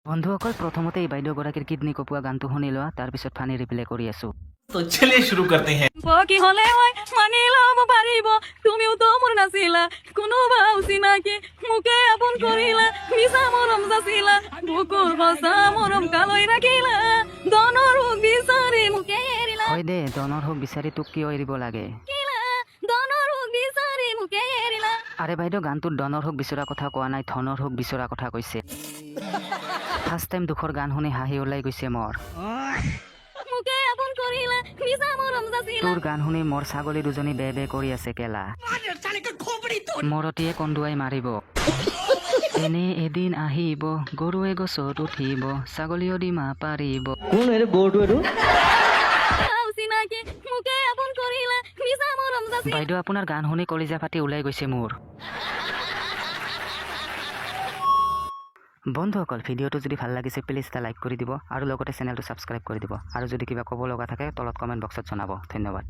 বন্ধুসকল প্ৰথমতে এই বাইদেউগৰাকীৰ কিডনী কপোৱা গানটো শুনি লোৱা, তাৰপিছত ফানি ৰিপ্লে কৰি আছো। तो चलिए शुरू करते हैं। কি হলে হয় মানি লব পাৰিব তুমিও তো মোৰ নাছিলা কোনোবা চিনাকি মোকে আপোন কৰিলা মিছা মৰম যাচিলা বুকুৰ সঁচা মৰম কালৈ ৰাখিলা ধনৰ সুখ বিচাৰি মোকে এৰিলা হয় দে, ধনৰ সুখ বিচাৰি তোক কিয় এৰিব লাগে? ধনৰ সুখ বিচাৰি মোকে এৰিলা আৰে বাইদেউ, গানটোত ধনৰ সুখ বিচৰা কথা কোৱা নাই, ধনৰ সুখ বিচৰা কথা কৈছে। ফাৰ্ষ্ট টাইম দুখৰ গান শুনি হাঁহি ওলাই গৈছে মোৰ। মোকে আপোন কৰিলা মিছা মৰম যাচিলা তোৰ গান শুনি মোৰ ছাগলী দুজনী বে বে কৰি আছে কেলা। মৰতিয়ে কন্দুৱাই মাৰিব। এনে এদিন আহিব, গৰুৱে গছত উঠিব, ছাগলীও ডিমা পাৰিব। চিনাকি মোকে আপোন কৰিলা মিছা মৰম যাচিলা বাইদেউ, আপোনাৰ গান শুনি কলিজা ফাটি ওলাই গৈছে মোৰ। বন্ধুসকল, ভিডিঅ'টো যদি ভাল লাগিছে প্লিজ এটা লাইক কৰি দিব আৰু লগতে চেনেলটো ছাবস্ক্ৰাইব কৰি দিব। আৰু যদি কিবা ক'ব লগা থাকে তলত কমেণ্ট বক্সত জনাব। ধন্যবাদ।